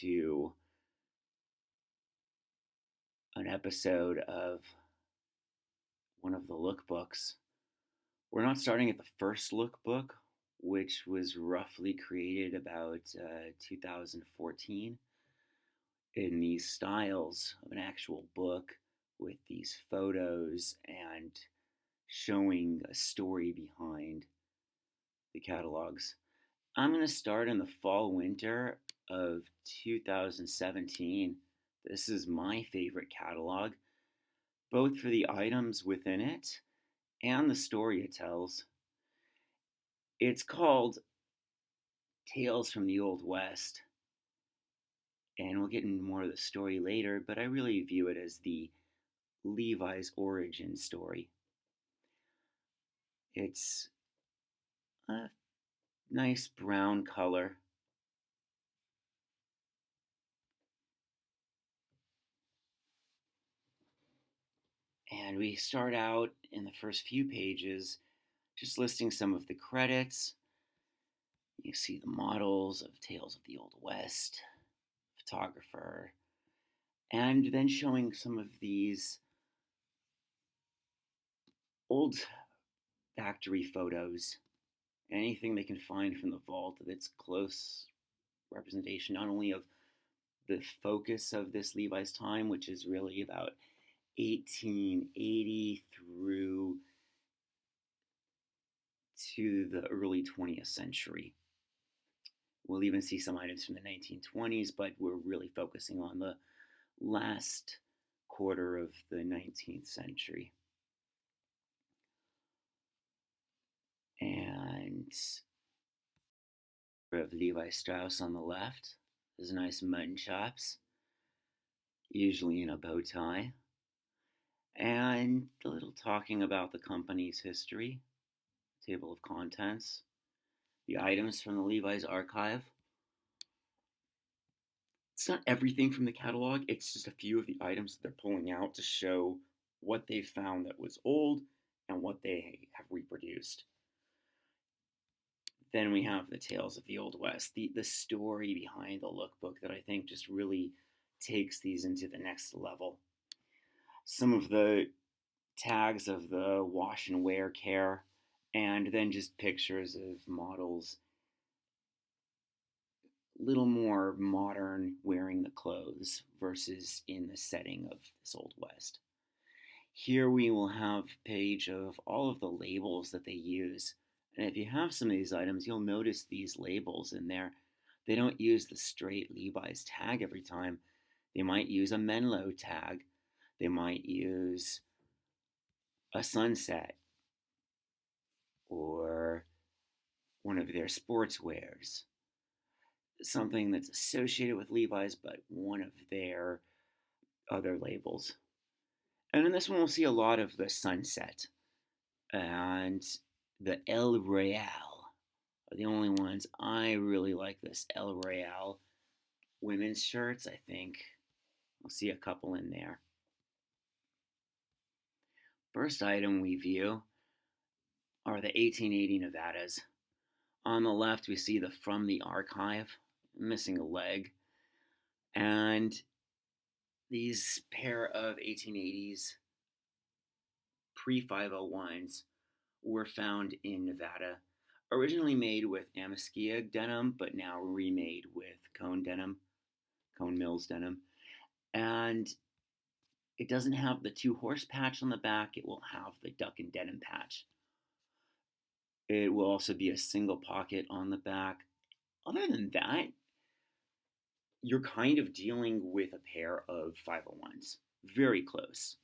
to an episode of one of the lookbooks. We're not starting at the first lookbook, which was roughly created about 2014 in these styles of an actual book with these photos and showing a story behind the catalogs. I'm going to start in the fall winter of 2017. This is my favorite catalog, both for the items within it and the story it tells. It's called Tales from the Old West, and we'll get into more of the story later, but I really view it as the Levi's origin story. It's a nice brown color. And we start out in the first few pages just listing some of the credits. You see the models of Tales of the Old West, photographer, and then showing some of these old factory photos, anything they can find from the vault of its close representation, not only of the focus of this Levi's time, which is really about 1880 through to the early 20th century. We'll even see some items from the 1920s, but we're really focusing on the last quarter of the 19th century. And of Levi Strauss on the left. There's nice mutton chops, usually in a bow tie. And a little talking about the company's history, table of contents, the items from the Levi's archive. It's not everything from the catalog, it's just a few of the items that they're pulling out to show what they found that was old and what they have reproduced. Then we have the Tales of the Old West, the story behind the lookbook that I think just really takes these into the next level. Some of the tags of the wash and wear care, and then just pictures of models a little more modern wearing the clothes versus in the setting of this Old West. Here we will have a page of all of the labels that they use. And if you have some of these items, you'll notice these labels in there. They don't use the straight Levi's tag every time. They might use a Menlo tag. They might use a Sunset or one of their sportswears. Something that's associated with Levi's, but one of their other labels. And in this one, we'll see a lot of the Sunset and the El Royale are the only ones. I really like this El Royale women's shirts, I think. We'll see a couple in there. First item we view are the 1880 Nevadas. On the left, we see the From the Archive, missing a leg. And these pair of 1880s pre-501s were found in Nevada, originally made with Amaskia denim, but now remade with Cone Mills denim. And it doesn't have the 2-horse patch on the back, it will have the duck and denim patch. It will also be a single pocket on the back. Other than that, you're kind of dealing with a pair of 501s. Very close.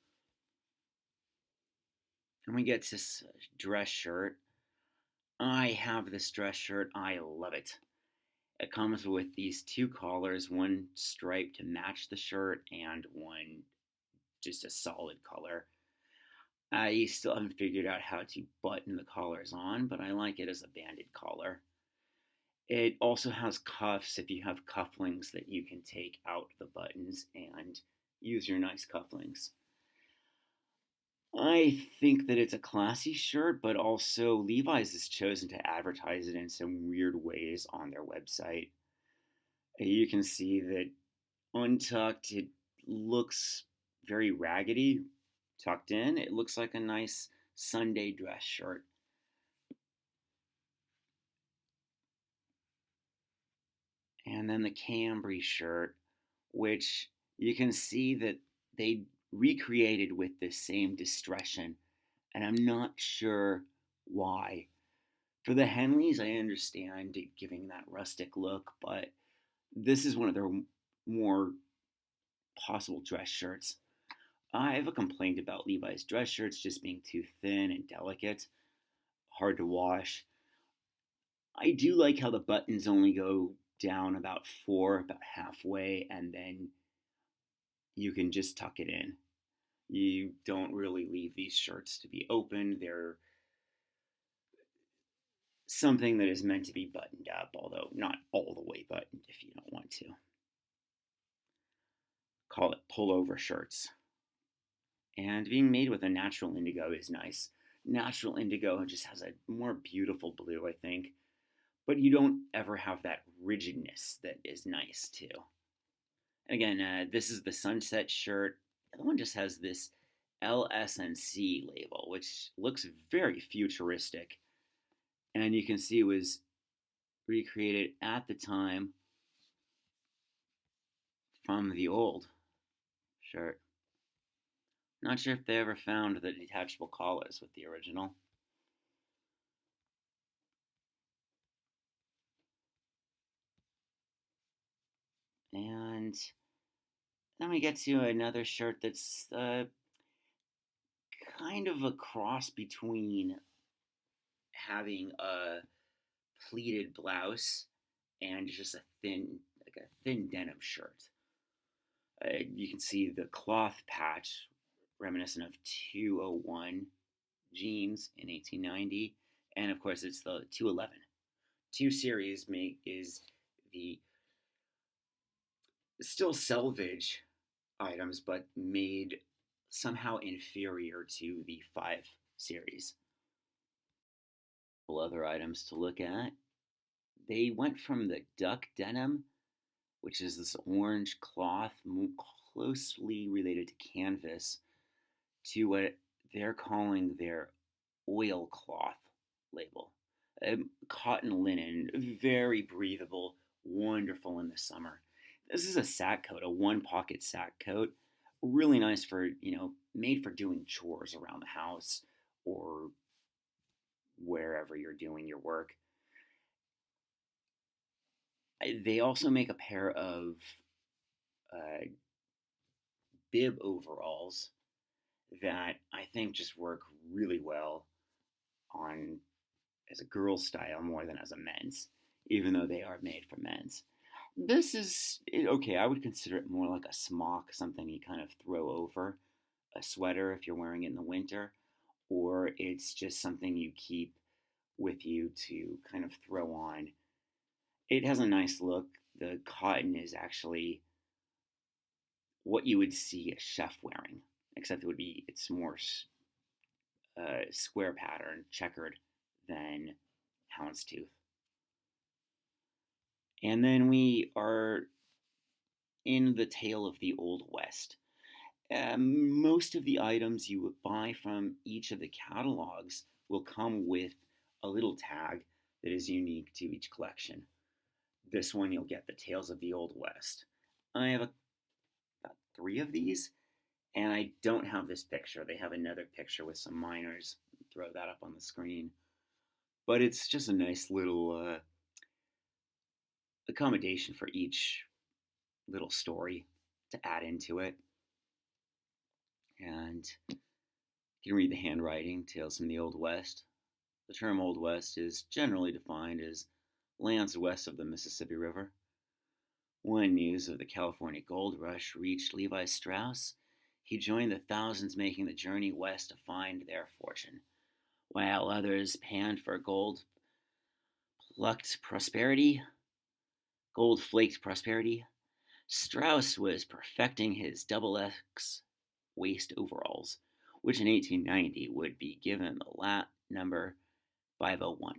And we get this dress shirt. I have this dress shirt. I love it. It comes with these 2 collars, one stripe to match the shirt and one just a solid color. I still haven't figured out how to button the collars on, but I like it as a banded collar. It also has cuffs if you have cufflinks that you can take out the buttons and use your nice cufflinks. I think that it's a classy shirt, but also Levi's has chosen to advertise it in some weird ways on their website. You can see that untucked, it looks very raggedy. Tucked in, it looks like a nice Sunday dress shirt. And then the Cambry shirt, which you can see that they recreated with the same discretion, and I'm not sure why. For the Henleys, I understand it giving that rustic look, but this is one of their more possible dress shirts. I have a complaint about Levi's dress shirts just being too thin and delicate, hard to wash. I do like how the buttons only go down about four, about halfway, and then you can just tuck it in. You don't really leave these shirts to be open. They're something that is meant to be buttoned up, although not all the way buttoned if you don't want to. Call it pullover shirts. And being made with a natural indigo is nice. Natural indigo just has a more beautiful blue, I think, but you don't ever have that rigidness that is nice too. And again, this is the sunset shirt. The other one just has this LSNC label, which looks very futuristic. And you can see it was recreated at the time from the old shirt. Not sure if they ever found the detachable collars with the original. And then we get to another shirt that's kind of a cross between having a pleated blouse and just a thin denim shirt. You can see the cloth patch reminiscent of 201 jeans in 1890, and of course it's the 211. 2 series is the still selvage items, but made somehow inferior to the 5 series. Other items to look at. They went from the duck denim, which is this orange cloth closely related to canvas, to what they're calling their oilcloth label. Cotton linen, very breathable, wonderful in the summer. This is a sack coat, a one pocket sack coat. Really nice for, made for doing chores around the house or wherever you're doing your work. They also make a pair of uh, bib overalls that I think just work really well on as a girl's style more than as a men's, even though they are made for men's. This is okay. I would consider it more like a smock, something you kind of throw over a sweater if you're wearing it in the winter, or it's just something you keep with you to kind of throw on. It has a nice look. The cotton is actually what you would see a chef wearing, except it's more square pattern, checkered, than houndstooth. And then we are in the tale of the Old West. Most of the items you would buy from each of the catalogs will come with a little tag that is unique to each collection. This one you'll get the Tales of the Old West. I have about 3 of these, and I don't have this picture. They have another picture with some miners. Throw that up on the screen. But it's just a nice little accommodation for each little story to add into it. And you can read the handwriting, Tales from the Old West. The term Old West is generally defined as lands west of the Mississippi River. When news of the California gold rush reached Levi Strauss, he joined the thousands making the journey west to find their fortune. While others panned for gold flaked prosperity, Strauss was perfecting his XX waist overalls, which in 1890 would be given the lat number 501.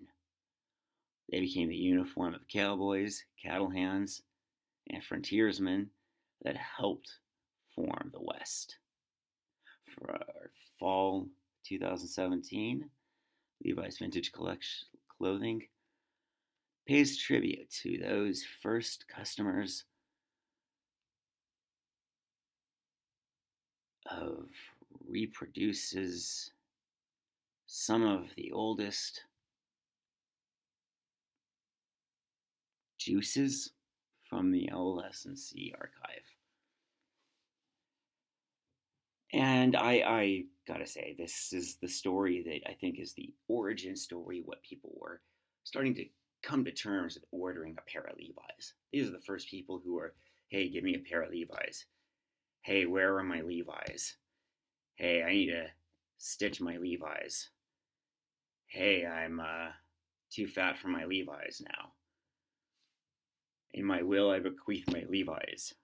They became the uniform of cowboys, cattle hands, and frontiersmen that helped form the West. For fall 2017, Levi's Vintage Clothing pays tribute to those first customers of reproduces some of the oldest juices from the LSNC archive. And I gotta say, this is the story that I think is the origin story, what people were starting to come to terms with ordering a pair of Levi's. These are the first people who are, hey, give me a pair of Levi's. Hey, where are my Levi's? Hey, I need to stitch my Levi's. Hey, I'm too fat for my Levi's now. In my will, I bequeath my Levi's.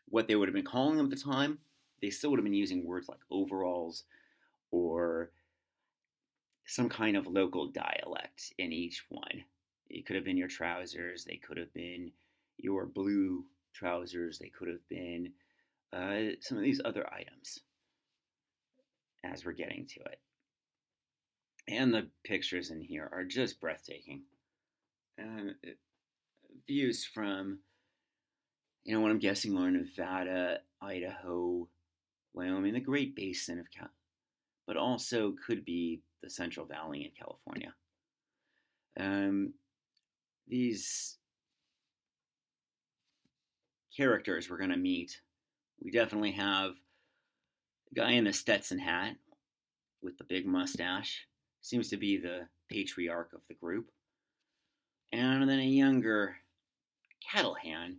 What they would have been calling them at the time, they still would have been using words like overalls or some kind of local dialect in each one. It could have been your trousers, they could have been your blue trousers, they could have been some of these other items as we're getting to it. And the pictures in here are just breathtaking. Views from, what I'm guessing are Nevada, Idaho, Wyoming, the Great Basin of California, but also could be the Central Valley in California. These characters we're going to meet, we definitely have a guy in the Stetson hat with the big mustache, seems to be the patriarch of the group. And then a younger cattle hand,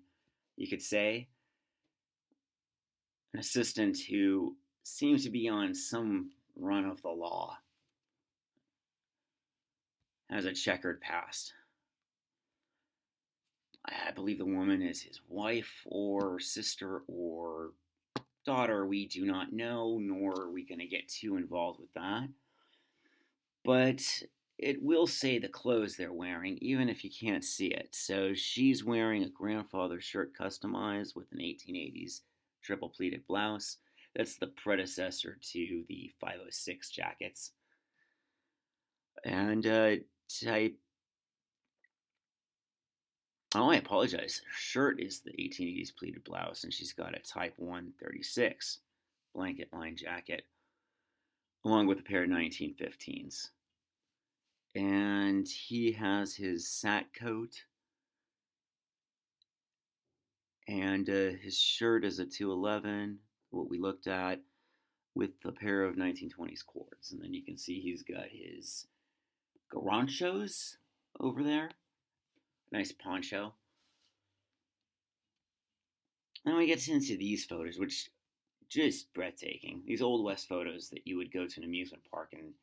you could say, an assistant who seems to be on some run of the law, has a checkered past. I believe the woman is his wife or sister or daughter. We do not know, nor are we going to get too involved with that. But it will say the clothes they're wearing, even if you can't see it. So she's wearing a grandfather shirt customized with an 1880s triple pleated blouse. That's the predecessor to the 506 jackets. And I apologize. Her shirt is the 1880s pleated blouse, and she's got a Type 136 blanket line jacket, along with a pair of 1915s. And he has his sack coat, and his shirt is a 211, what we looked at, with a pair of 1920s cords. And then you can see he's got his garanchos over there. Nice poncho. And we get into these photos, which just breathtaking. These Old West photos that you would go to an amusement park and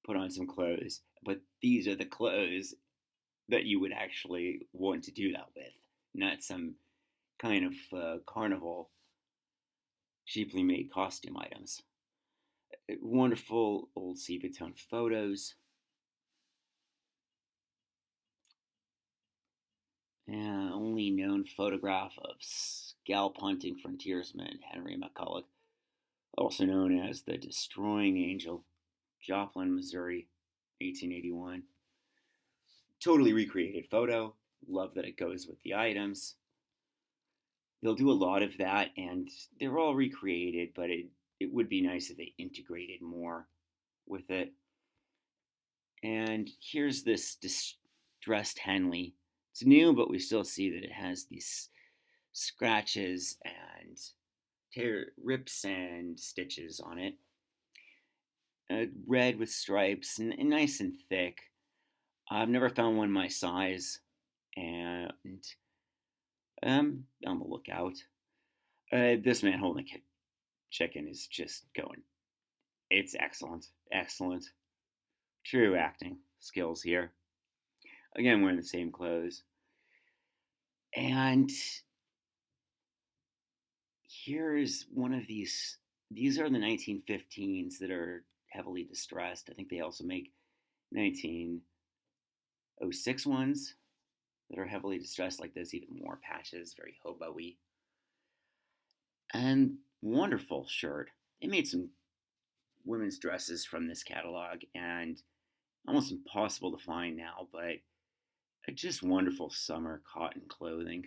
put on some clothes. But these are the clothes that you would actually want to do that with, not some kind of carnival cheaply made costume items. Wonderful old sepia tone photos. Only known photograph of scalp hunting frontiersman Henry McCulloch, also known as the Destroying Angel, Joplin, Missouri, 1881. Totally recreated photo. Love that it goes with the items. They'll do a lot of that, and they're all recreated, but it would be nice if they integrated more with it. And here's this distressed Henley. It's new, but we still see that it has these scratches and rips and stitches on it. Red with stripes and nice and thick. I've never found one my size, and on the lookout. This man holding a chicken is just going. It's excellent. Excellent. True acting skills here. Again, wearing the same clothes. And here's one of these. These are the 1915s that are heavily distressed. I think they also make 1906 ones. that are heavily distressed like this, even more patches, very hobo-y. And wonderful shirt. They made some women's dresses from this catalog, and almost impossible to find now, but just wonderful summer cotton clothing.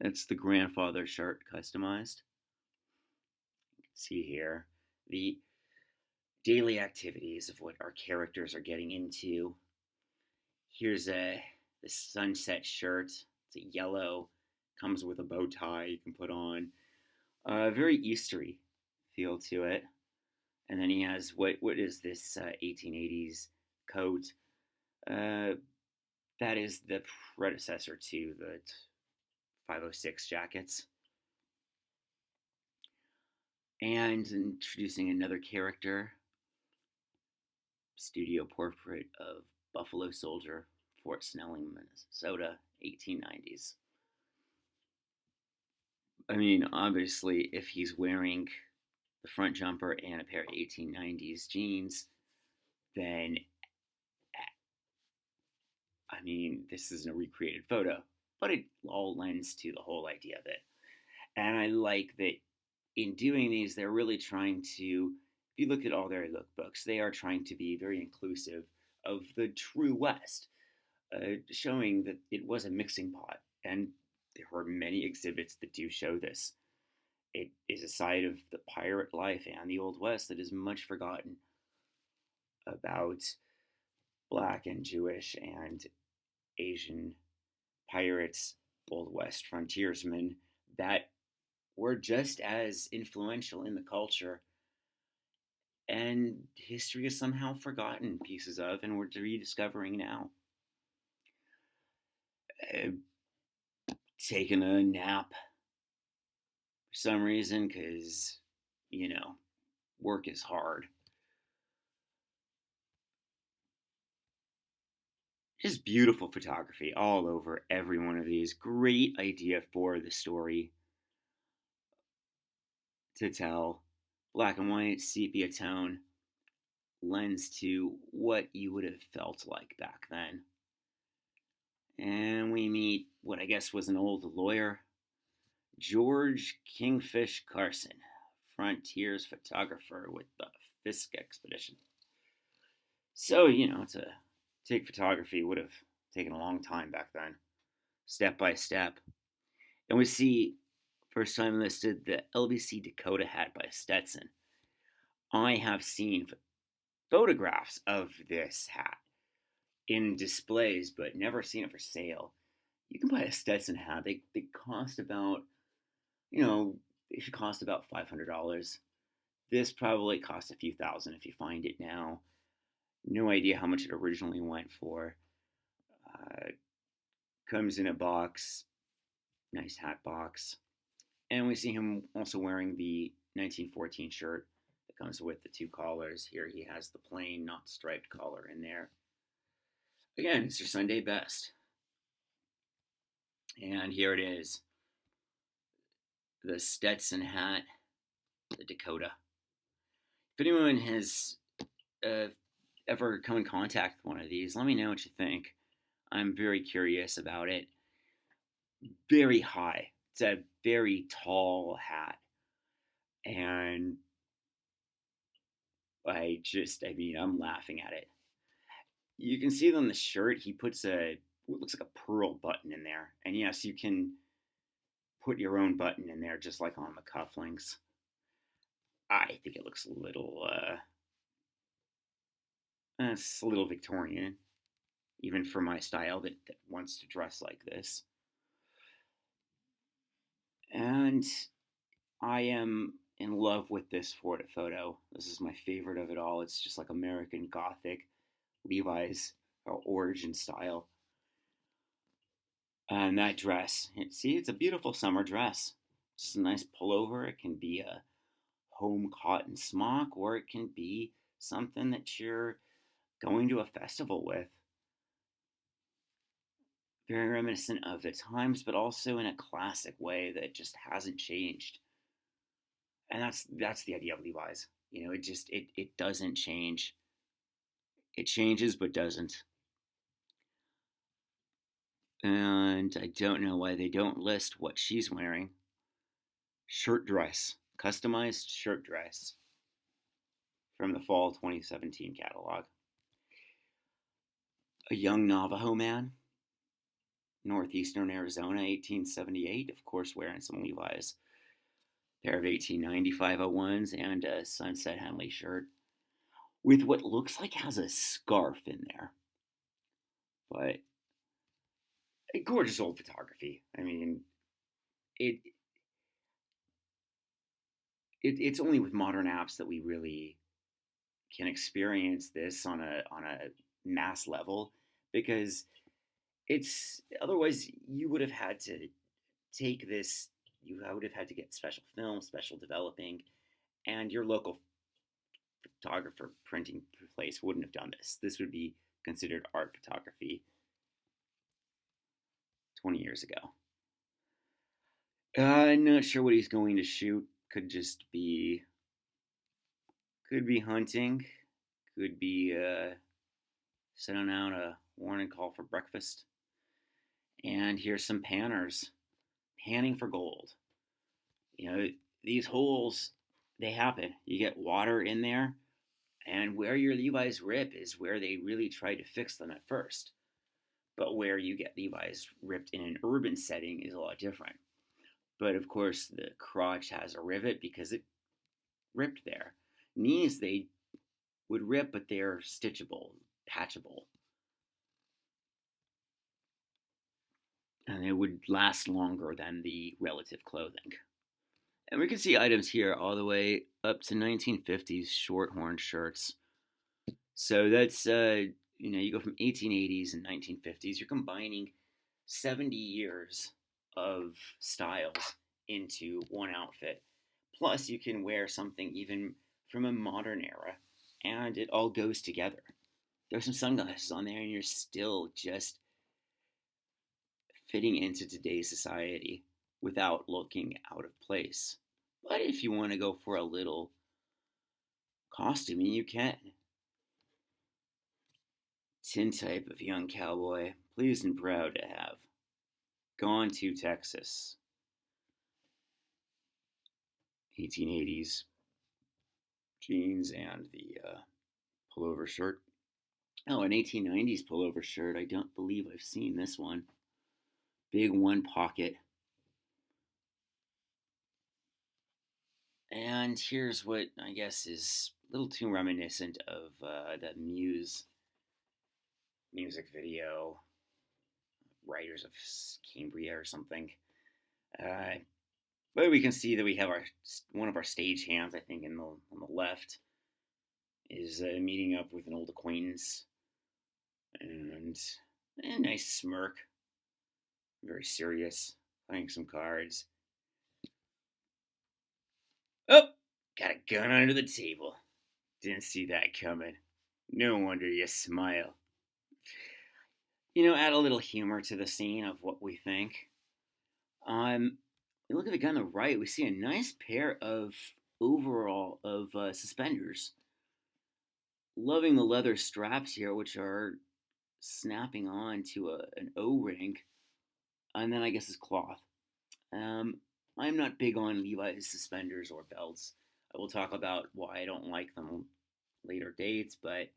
That's the grandfather shirt customized. You can see here the daily activities of what our characters are getting into. Here's the sunset shirt. It's a yellow, comes with a bow tie you can put on. Very Eastery feel to it. And then he has what is this 1880s coat? That is the predecessor to the 506 jackets. And introducing another character, studio portrait of Buffalo Soldier, Fort Snelling, Minnesota, 1890s. I mean, obviously, if he's wearing the front jumper and a pair of 1890s jeans, then, I mean, this isn't a recreated photo, but it all lends to the whole idea of it. And I like that in doing these, they're really trying to, if you look at all their lookbooks, they are trying to be very inclusive of the true West, showing that it was a mixing pot. And there are many exhibits that do show this. It is a side of the pirate life and the Old West that is much forgotten about Black and Jewish and Asian pirates, Old West frontiersmen that were just as influential in the culture, and history is somehow forgotten pieces of, and we're rediscovering now. Taking a nap for some reason, because, work is hard. Just beautiful photography all over every one of these. Great idea for the story to tell. Black and white, sepia tone, lends to what you would have felt like back then. And we meet what I guess was an old lawyer, George Kingfish Carson, frontiers photographer with the Fisk expedition. So, to take photography would have taken a long time back then, step by step. And we see, first time listed, the LVC Dakota hat by Stetson. I have seen photographs of this hat in displays, but never seen it for sale. You can buy a Stetson hat. They cost about, they should cost about $500. This probably costs a few thousand if you find it now. No idea how much it originally went for. Comes in a box, nice hat box. And we see him also wearing the 1914 shirt that comes with the two collars. Here he has the plain, not striped collar in there. Again, it's your Sunday best. And here it is. The Stetson hat, the Dakota. If anyone has ever come in contact with one of these, let me know what you think. I'm very curious about it. Very high. It's a very tall hat. And I'm laughing at it. You can see on the shirt, he puts what looks like a pearl button in there. And yes, you can put your own button in there, just like on the cufflinks. I think it looks a little, it's a little Victorian, even for my style that wants to dress like this. And I am in love with this photo. This is my favorite of it all. It's just like American Gothic, Levi's origin style. And that dress, see, it's a beautiful summer dress. It's a nice pullover. It can be a home cotton smock, or it can be something that you're going to a festival with. Very reminiscent of the times, but also in a classic way that just hasn't changed. And that's the idea of Levi's. It doesn't change. It changes but doesn't. And I don't know why they don't list what she's wearing. Shirt dress, customized shirt dress from the fall 2017 catalog. A young Navajo man, northeastern Arizona, 1878, of course, wearing some Levi's. Pair of 1890 501s and a Sunset Henley shirt with what looks like has a scarf in there. But gorgeous old photography. I mean, it, it's only with modern apps that we really can experience this on a mass level, because it's otherwise you would have had to take this, you would have had to get special film, special developing, and your local photographer printing place wouldn't have done this. This would be considered art photography 20 years ago. I'm not sure what he's going to shoot. Could be hunting, could be sending out a warning call for breakfast. And here's some panners panning for gold. You know, these holes, they happen. You get water in there, and where your Levi's rip is where they really try to fix them at first. But where you get Levi's ripped in an urban setting is a lot different. But of course, the crotch has a rivet because it ripped there. Knees, they would rip, but they're stitchable, patchable. And it would last longer than the relative clothing. And we can see items here all the way up to 1950s shorthorn shirts. So that's, you go from 1880s and 1950s, you're combining 70 years of styles into one outfit. Plus, you can wear something even from a modern era, and it all goes together. There's some sunglasses on there, and you're still just fitting into today's society without looking out of place. But if you want to go for a little costuming, you can. Tintype of young cowboy, pleased and proud to have gone to Texas. 1880s jeans and the pullover shirt. Oh, an 1890s pullover shirt. I don't believe I've seen this one. Big one pocket. And here's what I guess is a little too reminiscent of the Muse music video, Writers of Cambria or something. But we can see that we have one of our stage hands, I think, on the left, is meeting up with an old acquaintance, and a nice smirk, very serious, playing some cards. Oh, got a gun under the table. Didn't see that coming. No wonder you smile. Add a little humor to the scene of what we think. Look at the guy on the right. We see a nice pair of suspenders. Loving the leather straps here, which are snapping on to an O-ring, and then I guess it's cloth. I'm not big on Levi's suspenders or belts. I will talk about why I don't like them later dates, but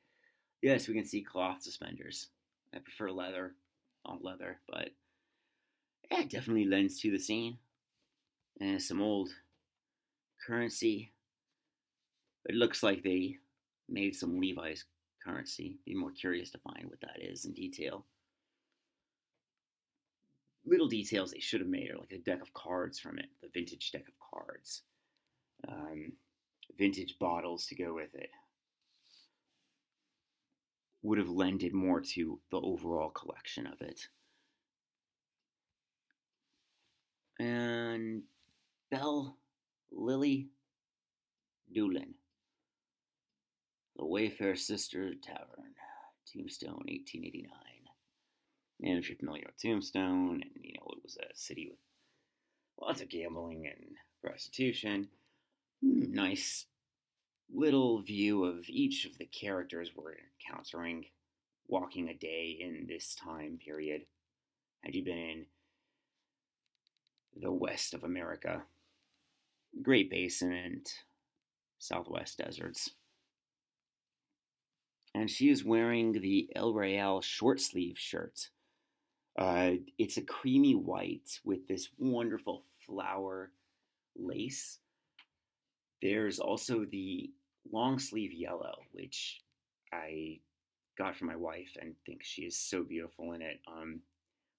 yes, we can see cloth suspenders. I prefer leather, not leather, but yeah, it definitely lends to the scene. And some old currency. It looks like they made some Levi's currency. Be more curious to find what that is in detail. Little details they should have made are like a deck of cards from it, the vintage deck of cards. Vintage bottles to go with it. Would have lended more to the overall collection of it. And Belle Lily Doolin, The Wayfair Sister Tavern, Tombstone, 1889. And if you're familiar with Tombstone, and it was a city with lots of gambling and prostitution, nice little view of each of the characters we're encountering walking a day in this time period. had you been in the west of America, Great Basin and Southwest deserts. And she is wearing the El Real short sleeve shirt. It's a creamy white with this wonderful flower lace. There's also the long sleeve yellow, which I got for my wife and think she is so beautiful in it.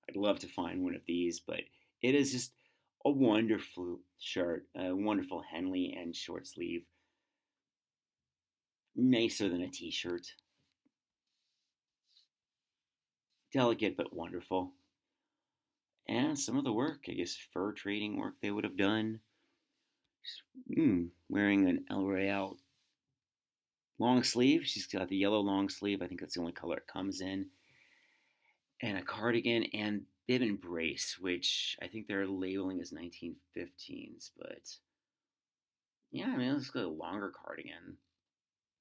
I'd love to find one of these, but it is just a wonderful shirt, a wonderful Henley and short sleeve, nicer than a t-shirt. Delicate but wonderful. And some of the work, I guess fur trading work they would have done. Wearing an El Real long sleeve. She's got the yellow long sleeve. I think that's the only color it comes in. And a cardigan and bib and brace, which I think they're labeling as 1915s. But yeah, I mean, it looks like a longer cardigan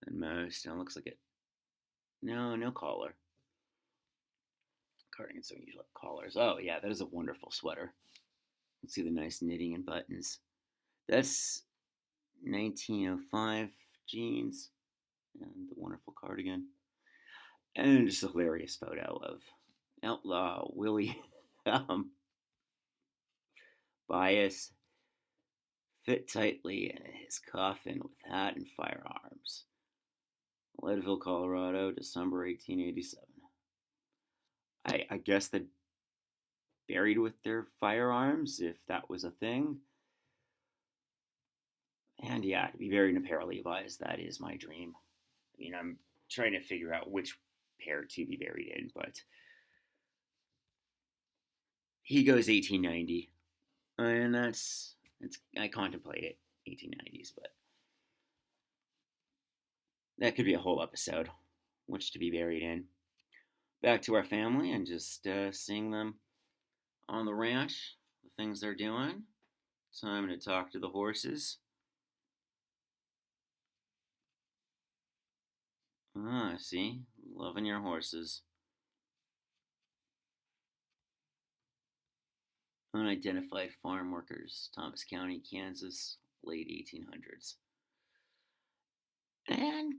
than most. And it looks like it. No collar. Cardigans don't usually have collars. Oh, yeah, that is a wonderful sweater. Let's see the nice knitting and buttons. That's 1905 jeans and the wonderful cardigan. And just a hilarious photo of Outlaw Willie Bias fit tightly in his coffin with hat and firearms. Leadville, Colorado, December 1887. I guess they buried with their firearms, if that was a thing. And yeah, to be buried in a pair of Levi's, that is my dream. I mean, I'm trying to figure out which pair to be buried in, but he goes 1890, and I contemplate it, 1890s, but that could be a whole episode, which to be buried in. Back to our family and just seeing them on the ranch, the things they're doing. Time to talk to the horses. Ah, see, loving your horses. Unidentified farm workers, Thomas County, Kansas, late 1800s. And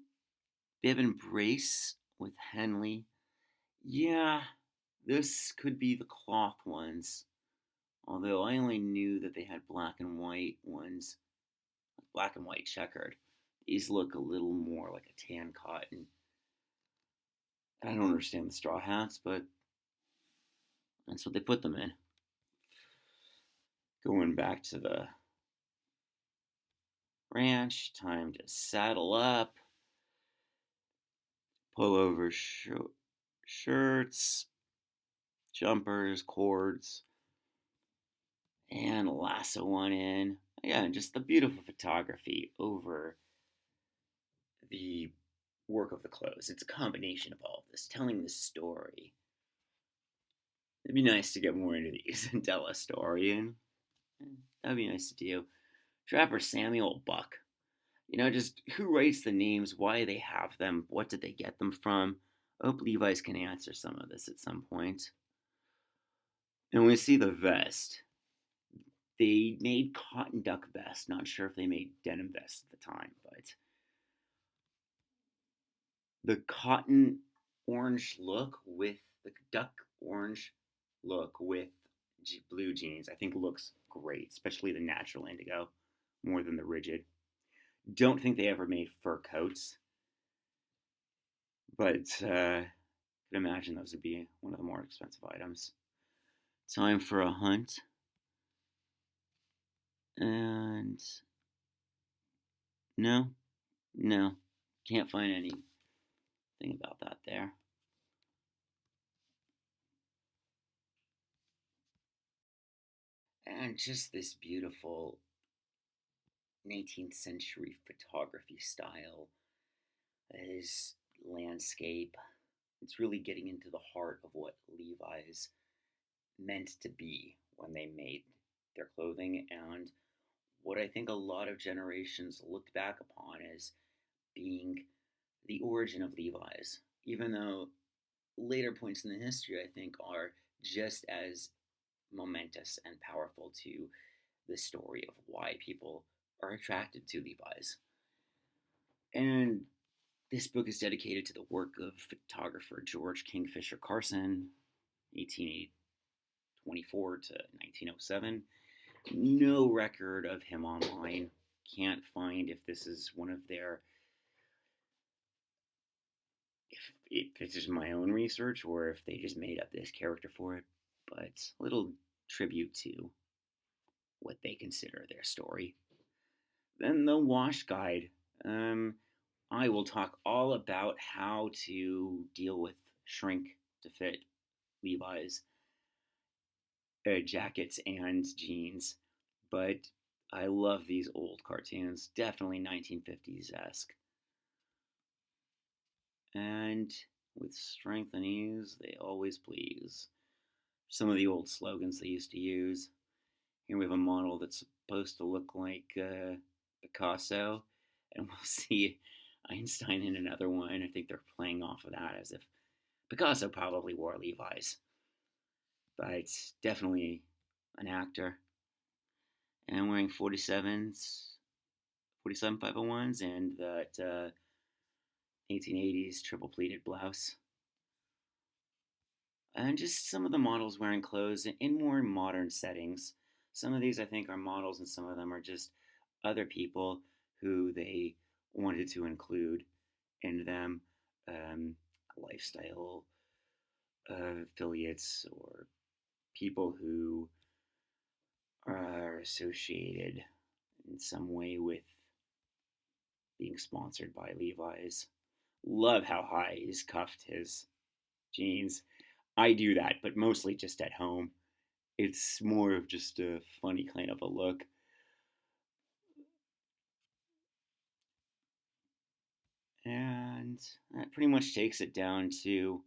bib and brace with Henley. Yeah, this could be the cloth ones. Although I only knew that they had black and white ones, black and white checkered. These look a little more like a tan cotton. I don't understand the straw hats, but that's what they put them in. Going back to the ranch, time to saddle up. Pullover shirts, jumpers, cords, and lasso one in. Again, just the beautiful photography over the work of the clothes. It's a combination of all of this, telling this story. It'd be nice to get more into these and tell a story, and that'd be nice to do. Trapper Samuel Buck. Just who writes the names, why they have them, what did they get them from? I hope Levi's can answer some of this at some point. And we see the vest. They made cotton duck vests. Not sure if they made denim vests at the time, but the cotton orange look with the duck orange look with blue jeans, I think looks great, especially the natural indigo more than the rigid. Don't think they ever made fur coats, but I could imagine those would be one of the more expensive items. Time for a hunt. And no, can't find anything about that there. And just this beautiful 19th century photography style is landscape. It's really getting into the heart of what Levi's meant to be when they made their clothing, and what I think a lot of generations looked back upon as being the origin of Levi's, even though later points in the history I think are just as momentous and powerful to the story of why people are attracted to Levi's. And this book is dedicated to the work of photographer George Kingfisher Carson, 1824 to 1907. No record of him online. Can't find if this is one of their, if this is my own research or if they just made up this character for it. But a little tribute to what they consider their story. Then the wash guide. I will talk all about how to deal with shrink to fit Levi's jackets and jeans. But I love these old cartoons, definitely 1950s-esque. And with strength and ease, they always please. Some of the old slogans they used to use. Here we have a model that's supposed to look like Picasso, and we'll see Einstein in another one. I think they're playing off of that as if Picasso probably wore Levi's, but it's definitely an actor. And I'm wearing 47 501s, and that 1880s triple pleated blouse. And just some of the models wearing clothes in more modern settings. Some of these I think are models, and some of them are just other people who they wanted to include in them, lifestyle affiliates or people who are associated in some way with being sponsored by Levi's. Love how high he's cuffed his jeans. I do that, but mostly just at home. It's more of just a funny kind of a look. And that pretty much takes it down to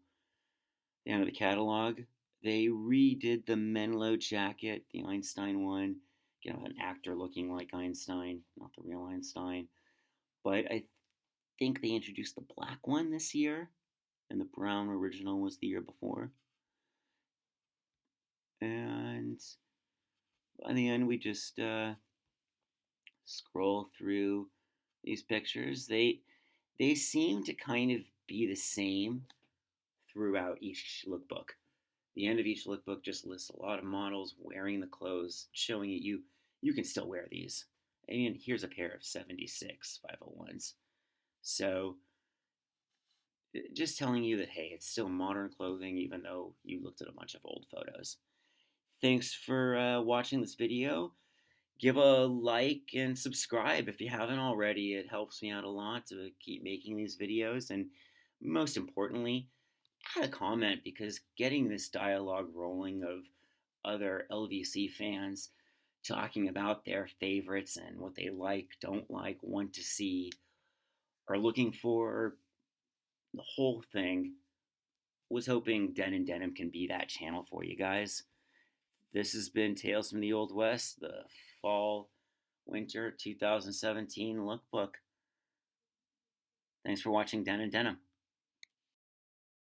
the end of the catalog. They redid the Menlo jacket, the Einstein one. Again, with an actor looking like Einstein, not the real Einstein. But I think they introduced the black one this year, and the brown original was the year before. And by the end, we just scroll through these pictures. They seem to kind of be the same throughout each lookbook. The end of each lookbook just lists a lot of models wearing the clothes, showing you can still wear these. And here's a pair of 76 501s. So just telling you that, hey, it's still modern clothing, even though you looked at a bunch of old photos. Thanks for watching this video. Give a like and subscribe if you haven't already. It helps me out a lot to keep making these videos. And most importantly, add a comment, because getting this dialogue rolling of other LVC fans talking about their favorites and what they like, don't like, want to see, are looking for the whole thing. Was hoping Den and Denim can be that channel for you guys. This has been Tales from the Old West, the Fall Winter 2017 Lookbook. Thanks for watching Den and Denim.